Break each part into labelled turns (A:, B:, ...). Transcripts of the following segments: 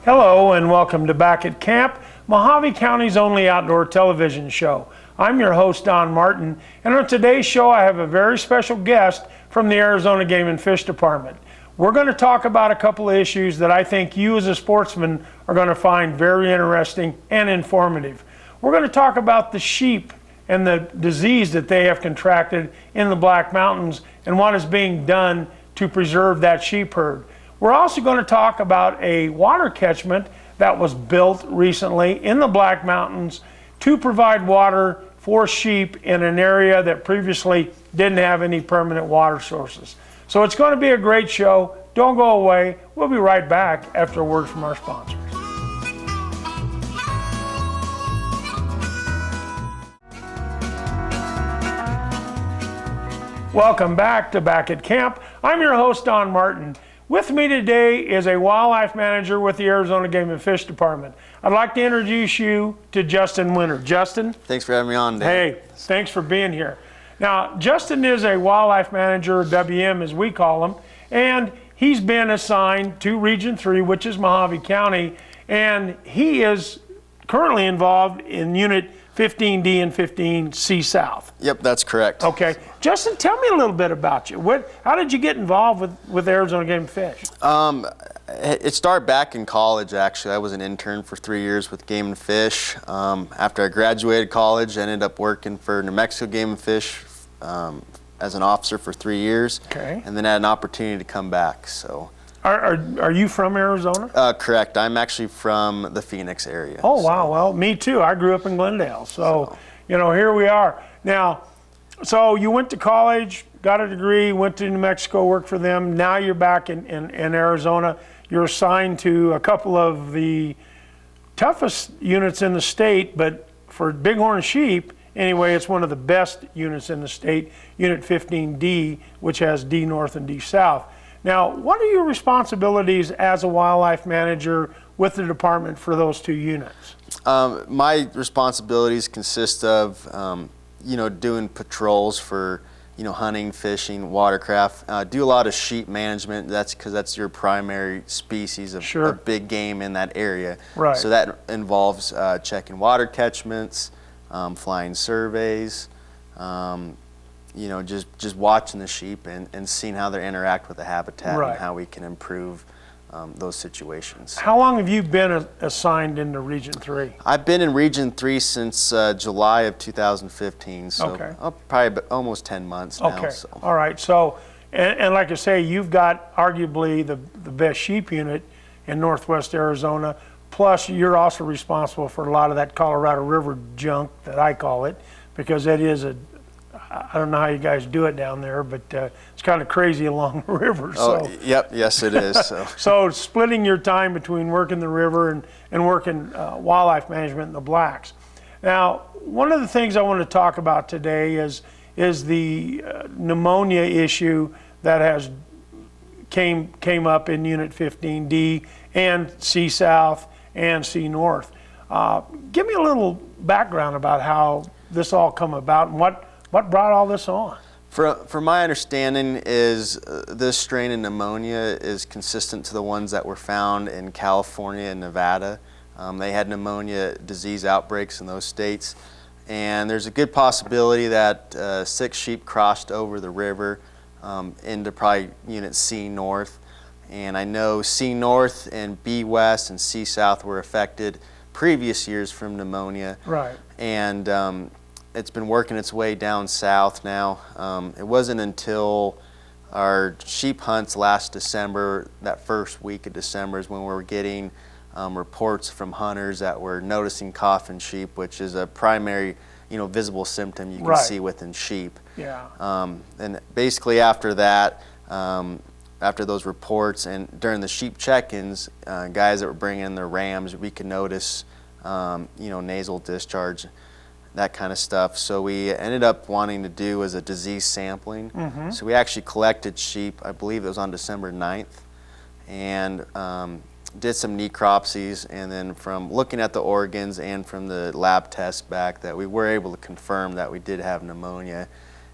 A: Hello and welcome to Back at Camp, Mojave County's only outdoor television show. I'm your host, Don Martin, and on today's show I have a very special guest from the Arizona Game and Fish Department. We're going to talk about a couple of issues that I think you as a sportsman are going to find very interesting and informative. We're going to talk about the sheep and the disease that they have contracted in the Black Mountains and what is being done to preserve that sheep herd. We're also going to talk about a water catchment that was built recently in the Black Mountains to provide water for sheep in an area that previously didn't have any permanent water sources. So it's going to be a great show. Don't go away. We'll be right back after a word from our sponsors. Welcome back to Back at Camp. I'm your host, Don Martin. With me today is a wildlife manager with the Arizona Game and Fish Department. I'd like to introduce you to Justin Winter. Justin?
B: Thanks for having me on, Dan.
A: Hey, thanks for being here. Now, Justin is a wildlife manager, WM as we call him, and he's been assigned to Region 3, which is Mojave County, and he is currently involved in Unit 15D and 15C South.
B: Yep, that's correct.
A: Okay. Justin, tell me a little bit about you. How did you get involved with Arizona Game and Fish?
B: It started back in college, actually. I was an intern for 3 years with Game and Fish. After I graduated college, I ended up working for New Mexico Game and Fish as an officer for 3 years.
A: Okay.
B: And then had an opportunity to come back. So.
A: Are you from Arizona?
B: Correct. I'm actually from the Phoenix area.
A: Oh, wow. Well, me too. I grew up in Glendale. So, you know, here we are. Now, so you went to college, got a degree, went to New Mexico, worked for them. Now you're back in Arizona. You're assigned to a couple of the toughest units in the state, but for bighorn sheep, anyway, it's one of the best units in the state, Unit 15D, which has D North and D South. Now, what are your responsibilities as a wildlife manager with the department for those two units?
B: My responsibilities consist of, doing patrols for, hunting, fishing, watercraft. Do a lot of sheep management. That's because that's your primary species of big game in that area.
A: Right.
B: So that involves checking water catchments, flying surveys, just watching the sheep and seeing how they interact with the habitat and how we can improve those situations.
A: How long have you been assigned into Region 3?
B: I've been in Region 3 since July of 2015, so probably almost 10 months now.
A: Okay,
B: so.
A: All right. So, and like I say, you've got arguably the best sheep unit in Northwest Arizona, plus you're also responsible for a lot of that Colorado River junk that I call it, because that is I don't know how you guys do it down there, but it's kind of crazy along the river. So.
B: Oh, yep, yes it is. So.
A: So splitting your time between working the river and working wildlife management in the Blacks. Now, one of the things I want to talk about today is the pneumonia issue that has came up in Unit 15D and C South and C North. Give me a little background about how this all come about and what brought all this on?
B: From my understanding is this strain of pneumonia is consistent to the ones that were found in California and Nevada. They had pneumonia disease outbreaks in those states, and there's a good possibility that 6 sheep crossed over the river into probably Unit C North, and I know C North and B West and C South were affected previous years from pneumonia.
A: Right.
B: And it's been working its way down south now. It wasn't until our sheep hunts last December, that first week of December, is when we were getting reports from hunters that were noticing cough sheep, which is a primary, visible symptom you can see within sheep.
A: Yeah.
B: And basically after that, after those reports and during the sheep check-ins, guys that were bringing in their rams, we could notice, nasal discharge, that kind of stuff. So we ended up wanting to do as a disease sampling. Mm-hmm. So we actually collected sheep, I believe it was on December 9th, and did some necropsies, and then from looking at the organs and from the lab tests back, that we were able to confirm that we did have pneumonia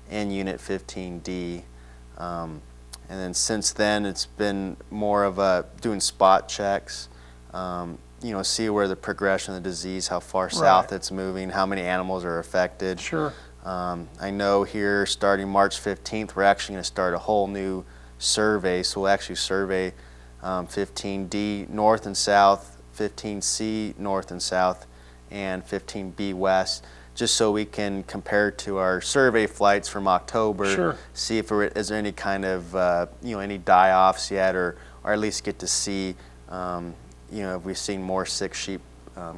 B: in Unit 15D. And then since then it's been more of doing spot checks, see where the progression of the disease, how far south it's moving, how many animals are affected.
A: Sure.
B: I know here starting March 15th, we're actually going to start a whole new survey. So we'll actually survey 15D north and south, 15C north and south, and 15B west, just so we can compare to our survey flights from October,
A: Sure.
B: see if is there any kind of any die-offs yet, or at least get to see if we've seen more sick sheep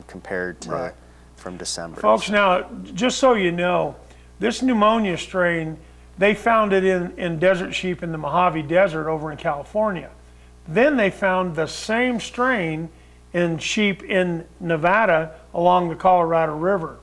B: compared to from December.
A: Folks, now just so you know, this pneumonia strain, they found it in desert sheep in the Mojave Desert over in California. Then they found the same strain in sheep in Nevada along the Colorado River.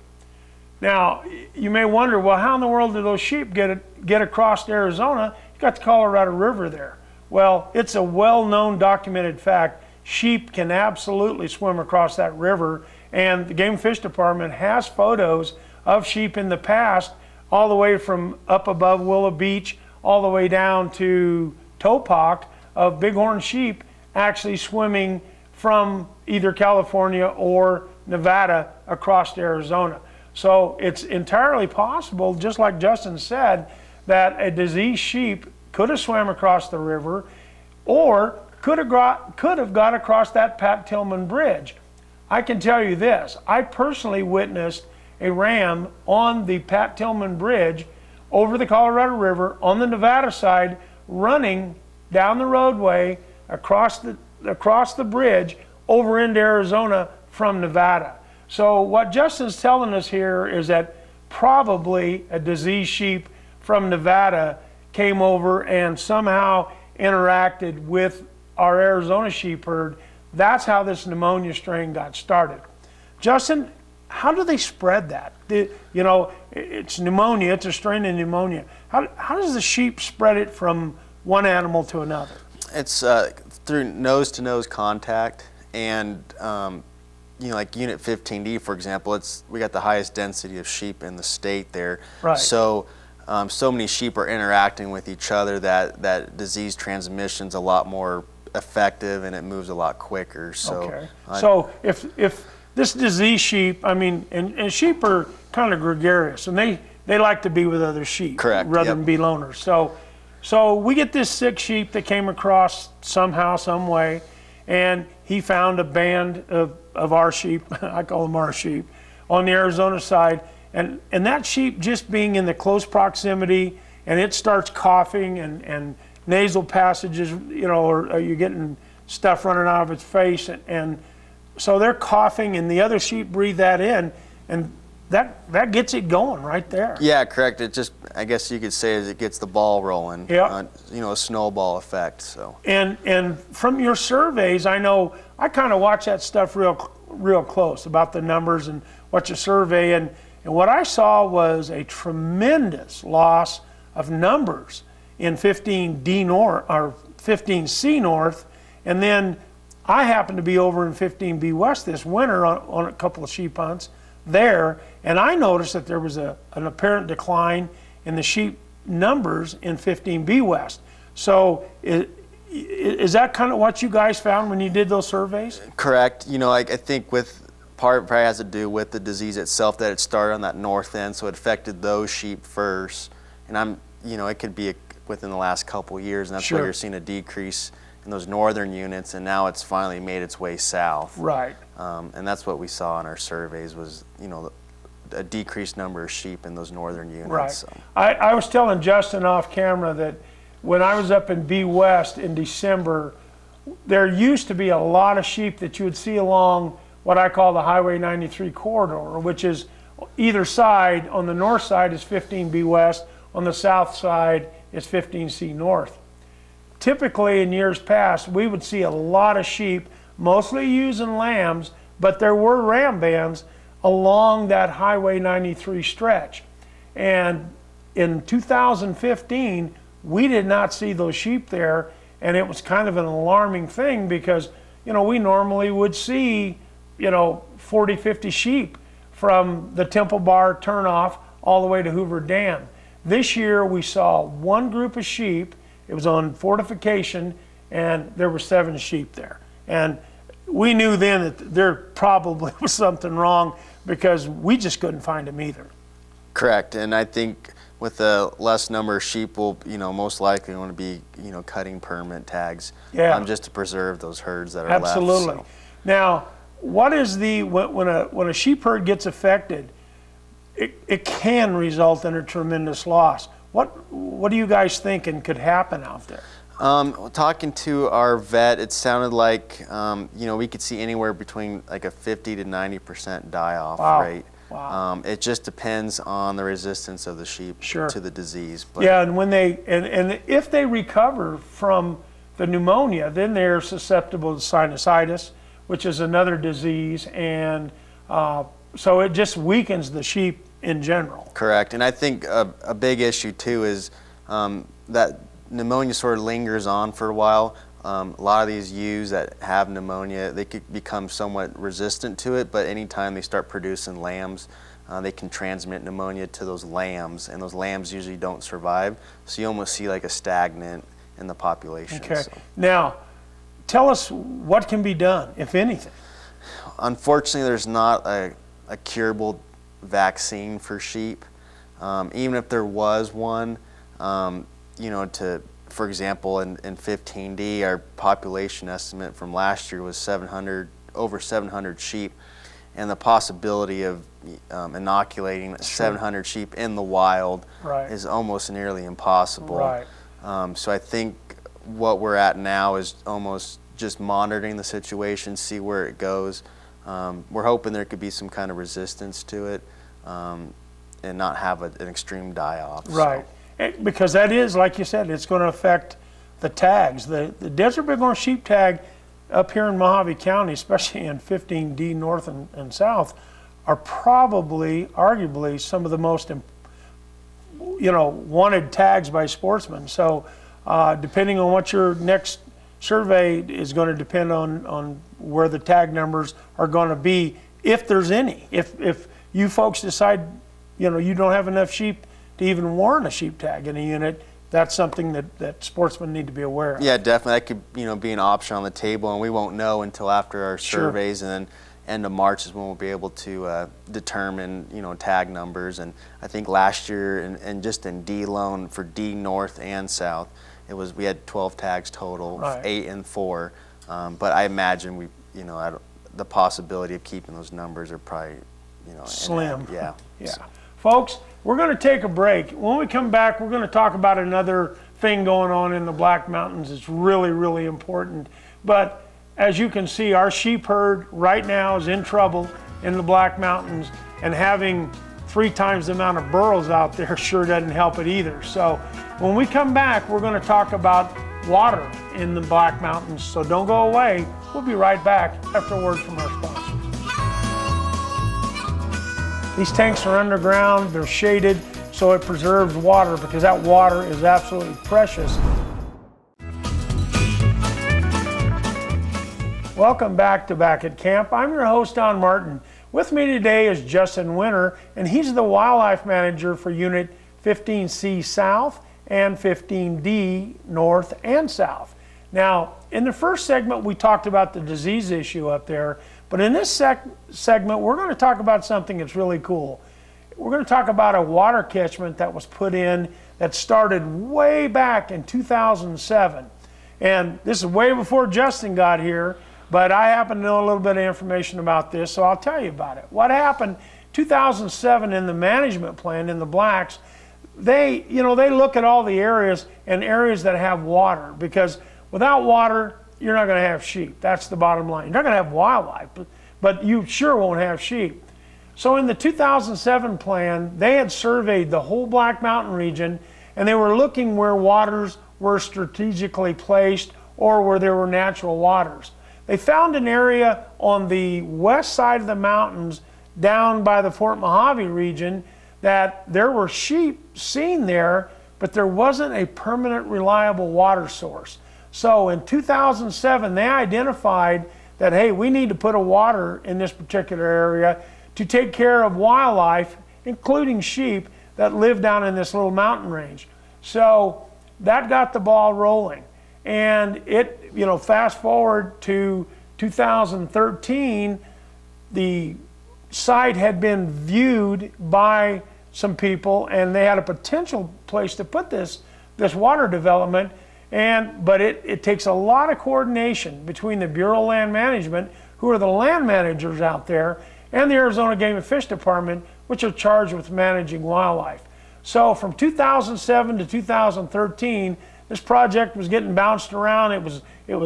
A: Now, you may wonder, well, how in the world do those sheep get across to Arizona? You got the Colorado River there. Well, it's a well-known, documented fact. Sheep can absolutely swim across that river, and the Game and Fish Department has photos of sheep in the past, all the way from up above Willow Beach, all the way down to Topak, of bighorn sheep actually swimming from either California or Nevada across to Arizona. So it's entirely possible, just like Justin said, that a diseased sheep could have swam across the river or could have got across that Pat Tillman Bridge. I can tell you this, I personally witnessed a ram on the Pat Tillman Bridge over the Colorado River on the Nevada side, running down the roadway across the bridge over into Arizona from Nevada. So what Justin's telling us here is that probably a diseased sheep from Nevada came over and somehow interacted with our Arizona sheep herd. That's how this pneumonia strain got started. Justin, how do they spread that? It's pneumonia, it's a strain of pneumonia. How does the sheep spread it from one animal to another?
B: It's through nose-to-nose contact, and like Unit 15D, for example, we got the highest density of sheep in the state there.
A: Right.
B: So so many sheep are interacting with each other that disease transmission's a lot more effective and it moves a lot quicker. So,
A: okay. So if this diseased sheep, and sheep are kind of gregarious, and they like to be with other sheep.
B: Correct.
A: Rather than be loners. So we get this sick sheep that came across somehow, some way, and he found a band of our sheep, I call them our sheep, on the Arizona side, and that sheep just being in the close proximity, and it starts coughing and nasal passages, or you're getting stuff running out of its face, and so they're coughing, and the other sheep breathe that in, and that gets it going right there.
B: Yeah, correct. It just, I guess you could say, it gets the ball rolling.
A: Yeah.
B: A snowball effect. So.
A: And from your surveys, I know I kind of watch that stuff real close about the numbers and what you survey, and what I saw was a tremendous loss of numbers in 15D north or 15C north, and then I happened to be over in 15B west this winter on a couple of sheep hunts there, and I noticed that there was an apparent decline in the sheep numbers in 15B west. So is that kind of what you guys found when you did those surveys?
B: Correct. I think part probably has to do with the disease itself, that it started on that north end, so it affected those sheep first, and it could be within the last couple of years, and that's
A: Sure.
B: why you're seeing a decrease in those northern units, and now it's finally made its way south.
A: Right.
B: And that's what we saw in our surveys was, a decreased number of sheep in those northern units.
A: Right.
B: So.
A: I was telling Justin off camera that when I was up in B West in December, there used to be a lot of sheep that you would see along what I call the Highway 93 corridor, which is either side. On the north side is 15B West, on the south side is 15C North. Typically in years past, we would see a lot of sheep, mostly ewes and lambs, but there were ram bands along that Highway 93 stretch. And in 2015, we did not see those sheep there, and it was kind of an alarming thing because, we normally would see, 40, 50 sheep from the Temple Bar turnoff all the way to Hoover Dam. This year we saw one group of sheep. It was on fortification, and there were 7 sheep there. And we knew then that there probably was something wrong because we just couldn't find them either.
B: Correct, and I think with the less number of sheep, we'll most likely want to be cutting permanent tags, just to preserve those herds that are left.
A: Absolutely.
B: So.
A: Now, what is when a sheep herd gets affected? It can result in a tremendous loss. What do you guys think could happen out there?
B: Talking to our vet, it sounded like we could see anywhere between like a 50 to 90% die-off rate.
A: Wow.
B: It just depends on the resistance of the sheep to the disease. But
A: yeah, and when and if they recover from the pneumonia, then they're susceptible to sinusitis, which is another disease, and so it just weakens the sheep in general.
B: Correct, and I think a big issue too is that pneumonia sort of lingers on for a while. A lot of these ewes that have pneumonia, they could become somewhat resistant to it, but anytime they start producing lambs, they can transmit pneumonia to those lambs, and those lambs usually don't survive. So you almost see like a stagnant in the population.
A: Okay.
B: So.
A: Now, tell us what can be done, if anything.
B: Unfortunately, there's not a curable vaccine for sheep. Even if there was one, for example, in 15D, our population estimate from last year was over 700 sheep, and the possibility of inoculating 700 sheep in the wild is almost nearly impossible.
A: Right.
B: So I think what we're at now is almost just monitoring the situation, see where it goes. We're hoping there could be some kind of resistance to it and not have an extreme die-off.
A: Right.
B: So.
A: Because that is, like you said, it's going to affect the tags. The Desert Bighorn sheep tag up here in Mojave County, especially in 15D north and south, are probably, arguably, some of the most, wanted tags by sportsmen. So depending on what your next survey is going to depend on where the tag numbers are going to be, if there's any. If you folks decide, you don't have enough sheep to even warrant a sheep tag in a unit, that's something that sportsmen need to be aware of.
B: Yeah, definitely. That could be an option on the table, and we won't know until after our surveys, and then end of March is when we'll be able to determine tag numbers. And I think last year, and just in D alone for D north and south, we had 12 tags total, 8 and 4. But I imagine the possibility of keeping those numbers are probably
A: slim.
B: Yeah.
A: So. Folks, we're going to take a break. When we come back, we're going to talk about another thing going on in the Black Mountains. It's really, really important. But as you can see, our sheep herd right now is in trouble in the Black Mountains, and having 3 times the amount of burros out there sure doesn't help it either. So when we come back, we're going to talk about water in the Black Mountains. So don't go away. We'll be right back after a word from our sponsors. These tanks are underground, they're shaded, so it preserves water because that water is absolutely precious. Welcome back to Back at Camp. I'm your host, Don Martin. With me today is Justin Winter, and he's the wildlife manager for Unit 15C South and 15D North and South. Now, in the first segment, we talked about the disease issue up there. But in this segment, we're going to talk about something that's really cool. We're going to talk about a water catchment that was put in that started way back in 2007. And this is way before Justin got here, but I happen to know a little bit of information about this, so I'll tell you about it. What happened 2007 in the management plan in the Blacks, they look at all the areas and areas that have water, because without water, you're not going to have sheep. That's the bottom line. You're not going to have wildlife, but you sure won't have sheep. So in the 2007 plan, they had surveyed the whole Black Mountain region, and they were looking where waters were strategically placed or where there were natural waters. They found an area on the west side of the mountains down by the Fort Mojave region that there were sheep seen there, but there wasn't a permanent, reliable water source. So in 2007, they identified that, hey, we need to put a water in this particular area to take care of wildlife, including sheep, that live down in this little mountain range. So that got the ball rolling. And it, fast forward to 2013, the site had been viewed by some people, and they had a potential place to put this water development. But it takes a lot of coordination between the Bureau of Land Management, who are the land managers out there, and the Arizona Game and Fish Department, which are charged with managing wildlife. So from 2007 to 2013, this project was getting bounced around. It was there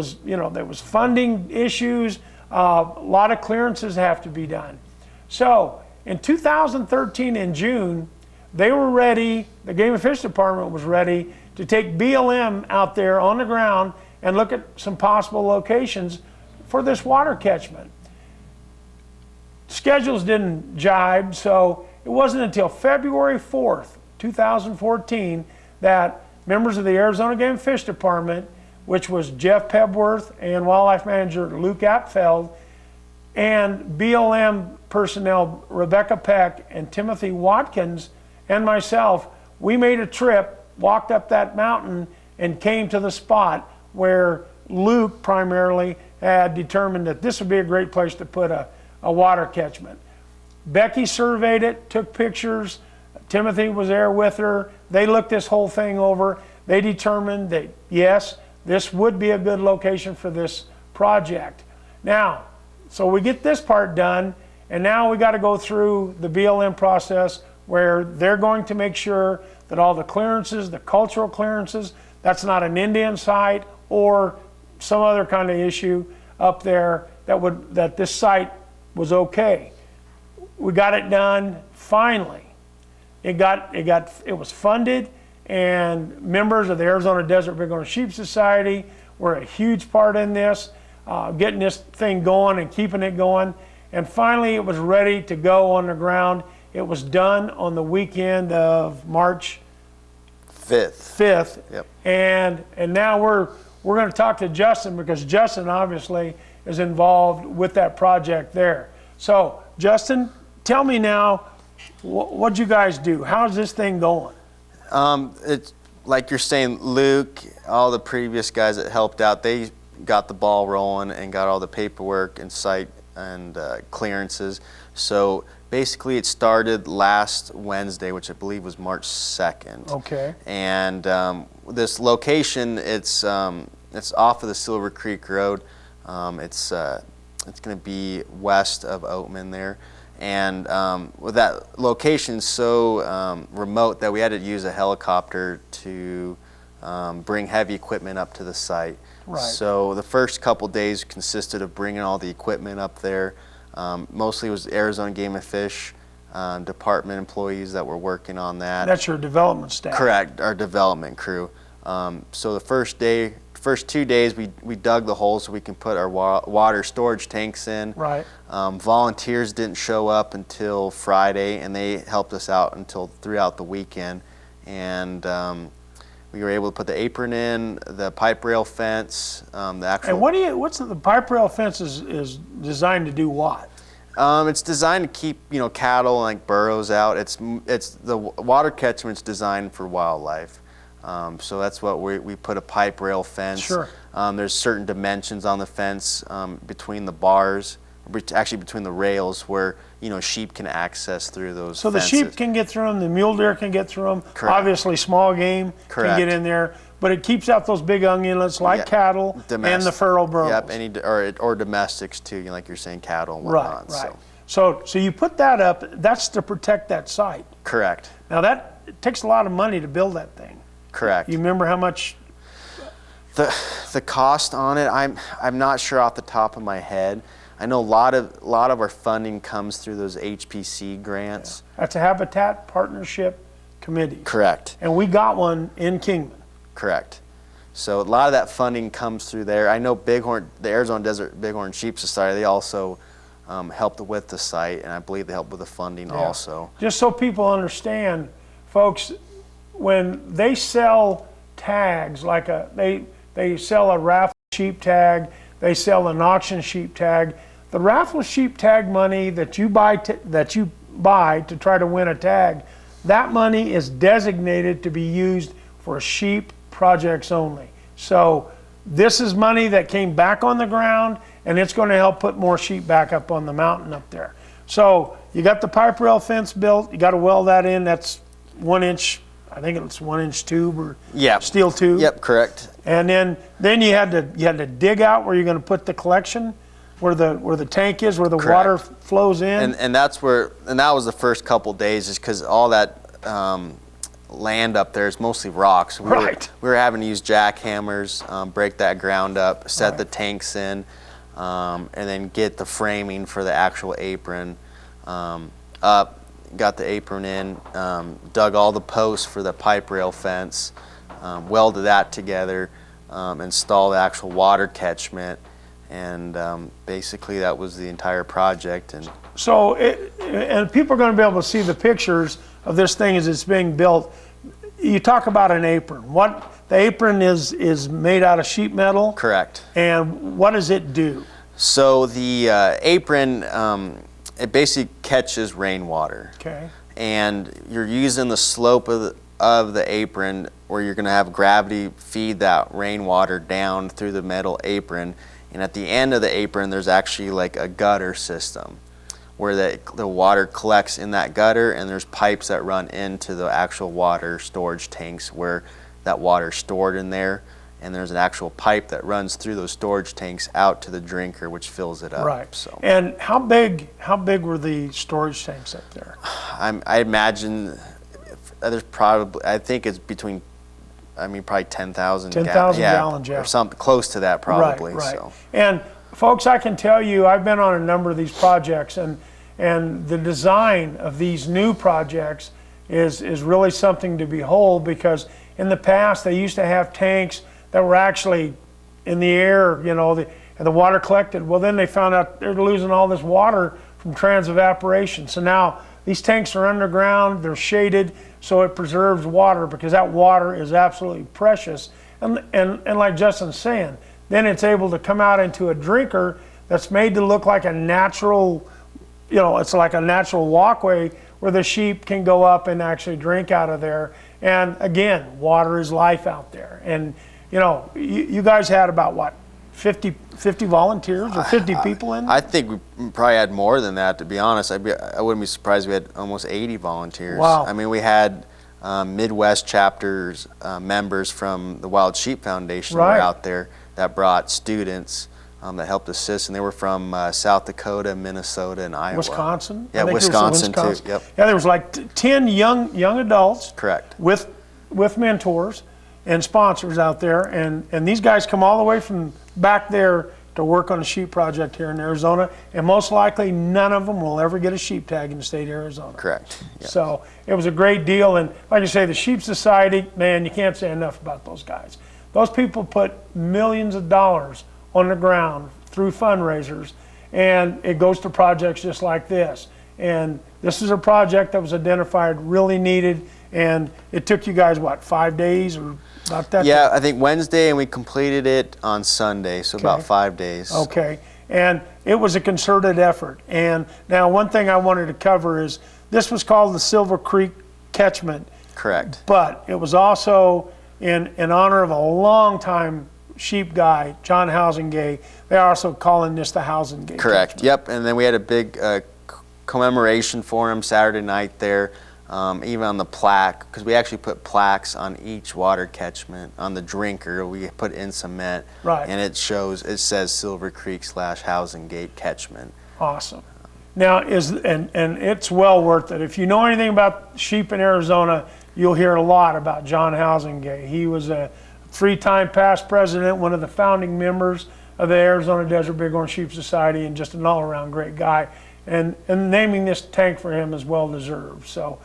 A: was funding issues. A lot of clearances have to be done. So in 2013 in June, they were ready. The Game and Fish Department was ready to take BLM out there on the ground and look at some possible locations for this water catchment. Schedules didn't jibe, so it wasn't until February 4th, 2014, that members of the Arizona Game and Fish Department, which was Jeff Pebworth and Wildlife Manager Luke Apfeld, and BLM personnel Rebecca Peck and Timothy Watkins and myself, we made a trip, walked up that mountain, and came to the spot where Luke primarily had determined that this would be a great place to put a water catchment. Becky surveyed it, took pictures. Timothy was there with her. They looked this whole thing over. They determined that, yes, this would be a good location for this project. Now, so we get this part done, and now we got to go through the BLM process where they're going to make sure that all the clearances, the cultural clearances, that's not an Indian site or some other kind of issue up there that this site was okay. We got it done finally. It was funded, and members of the Arizona Desert Bighorn Sheep Society were a huge part in this, getting this thing going and keeping it going. And finally, it was ready to go on the ground. It was done on the weekend of March 5th.
B: Yep.
A: And now we're going to talk to Justin, because Justin obviously is involved with that project there. So Justin, tell me now, what'd you guys do? How's this thing going?
B: It's like you're saying, Luke, all the previous guys that helped out, they got the ball rolling and got all the paperwork and site and clearances. So basically it started last Wednesday, which I believe was March 2nd.
A: Okay.
B: And this location, it's off of the Silver Creek Road. It's going to be west of Oatman there. And with that location so remote that we had to use a helicopter to bring heavy equipment up to the site.
A: Right.
B: So the first couple days consisted of bringing all the equipment up there. Mostly it was Arizona Game and Fish Department employees that were working on that.
A: That's your development staff.
B: Correct, our development crew. So the first 2 days we dug the holes so we can put our water storage tanks in.
A: Right.
B: Volunteers didn't show up until Friday, and they helped us out throughout the weekend. And we were able to put the apron in, the pipe rail fence, the actual.
A: And what's the pipe rail fence is designed to do what?
B: It's designed to keep cattle like burrows out. It's the water catchment's designed for wildlife. So that's what we put a pipe rail fence.
A: Sure.
B: There's certain dimensions on the fence between the bars, actually between the rails, where sheep can access through those.
A: So
B: fences.
A: The sheep can get through them, the mule deer can get through them.
B: Correct.
A: Obviously, small game
B: Correct.
A: can get in there, but it keeps out those big ungulates like cattle and the feral burros.
B: Yep, or domestics too, like you're saying, cattle and whatnot.
A: Right. So you put that up. That's to protect that site.
B: Correct.
A: Now it takes a lot of money to build that thing.
B: Correct.
A: You remember how much?
B: The cost on it, I'm not sure off the top of my head. I know a lot of our funding comes through those HPC grants.
A: Yeah. That's a Habitat Partnership Committee.
B: Correct.
A: And we got one in Kingman.
B: Correct. So a lot of that funding comes through there. I know the Arizona Desert Bighorn Sheep Society, they also helped with the site, and I believe they helped with the funding also.
A: Just so people understand, folks, when they sell tags, like they sell a raffle sheep tag, they sell an auction sheep tag. The raffle sheep tag money that you buy to try to win a tag, that money is designated to be used for sheep projects only. So this is money that came back on the ground and it's going to help put more sheep back up on the mountain up there. So you got the pipe rail fence built. You got to weld that in. That's 1 inch. I think it's 1 inch tube or steel tube.
B: Yep, correct.
A: And then you had to dig out where you're going to put the collection, where the tank is, where the water flows in.
B: And that was the first couple days, is because all that land up there is mostly rocks. We were having to use jackhammers, break that ground up, set the tanks in, and then get the framing for the actual apron up. Got the apron in, dug all the posts for the pipe rail fence, welded that together, installed the actual water catchment, and basically that was the entire project. And
A: so, and people are going to be able to see the pictures of this thing as it's being built. You talk about an apron. The apron is made out of sheet metal?
B: Correct.
A: And what does it do?
B: So the apron, it basically catches rainwater.
A: Okay.
B: And you're using the slope of the apron, where you're going to have gravity feed that rainwater down through the metal apron. And at the end of the apron, there's actually like a gutter system where the water collects in that gutter, and there's pipes that run into the actual water storage tanks where that water is stored in there. And there's an actual pipe that runs through those storage tanks out to the drinker, which fills it up.
A: Right.
B: So.
A: And how big were the storage tanks up there?
B: I imagine there's probably, I think it's between, probably 10,000
A: gallons,
B: or something close to that probably.
A: Right.
B: So.
A: And folks, I can tell you, I've been on a number of these projects, and the design of these new projects is really something to behold, because in the past they used to have tanks that were actually in the air, and the water collected. Well, then they found out they're losing all this water from transevaporation. So now these tanks are underground, they're shaded, so it preserves water, because that water is absolutely precious. And like Justin's saying, then it's able to come out into a drinker that's made to look like a natural, it's like a natural walkway where the sheep can go up and actually drink out of there. And again, water is life out there. And you guys had about what, 50 volunteers or 50 people in?
B: I think we probably had more than that, to be honest. I wouldn't be surprised if we had almost 80 volunteers.
A: Wow.
B: We had Midwest chapters members from the Wild Sheep Foundation
A: Right.
B: were out there that brought students that helped assist, and they were from South Dakota, Minnesota, and Iowa.
A: Wisconsin?
B: Yeah, Wisconsin too. Yep.
A: Yeah, there was like 10 young adults.
B: Correct.
A: With mentors and sponsors out there, and these guys come all the way from back there to work on a sheep project here in Arizona, and most likely none of them will ever get a sheep tag in the state of Arizona.
B: Correct. Yep.
A: So it was a great deal, and like I say, the Sheep Society, man, you can't say enough about those guys. Those people put millions of dollars on the ground through fundraisers, and it goes to projects just like this. And this is a project that was identified, really needed, and it took you guys, what, 5 days or about that?
B: Yeah, I think Wednesday, and we completed it on Sunday, so about 5 days.
A: Okay, and it was a concerted effort. And now one thing I wanted to cover is this was called the Silver Creek Catchment.
B: Correct.
A: But it was also in honor of a longtime sheep guy, John Housengay. They're also calling this the Housengay.
B: Correct.
A: Catchment.
B: Yep. And then we had a big commemoration for him Saturday night there, even on the plaque, because we actually put plaques on each water catchment. On the drinker, we put in cement,
A: Right.
B: and it says Silver Creek / Housengate Catchment.
A: Awesome. Now and it's well worth it. If you know anything about sheep in Arizona, you'll hear a lot about John Housengay. He was a 3-time past president, one of the founding members of the Arizona Desert Bighorn Sheep Society, and just an all-around great guy. And naming this tank for him is well deserved. So,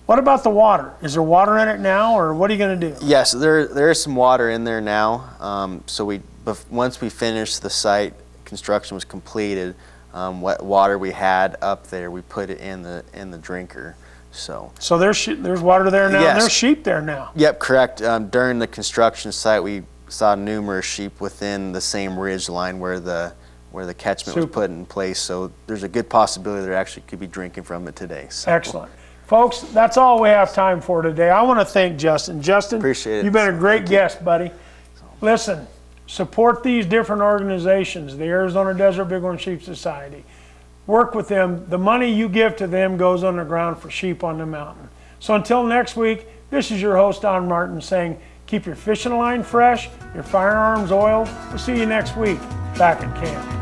A: what about the water? Is there water in it now, or what are you going to do?
B: Yes, there is some water in there now. So once we finished the site, construction was completed. What water we had up there, we put it in the drinker. So there's water there now. Yes.
A: And there's sheep there now.
B: Yep, correct. During the construction site, we saw numerous sheep within the same ridge line where the catchment was put in place. So there's a good possibility there actually could be drinking from it today. So.
A: Excellent. Folks, that's all we have time for today. I want to thank Justin. Justin,
B: appreciate it.
A: You've been a great guest, buddy. Listen, Support these different organizations, the Arizona Desert Bighorn Sheep Society. Work with them. The money you give to them goes underground for sheep on the mountain. So until next week, this is your host, Don Martin, saying keep your fishing line fresh, your firearms oiled. We'll see you next week back at camp.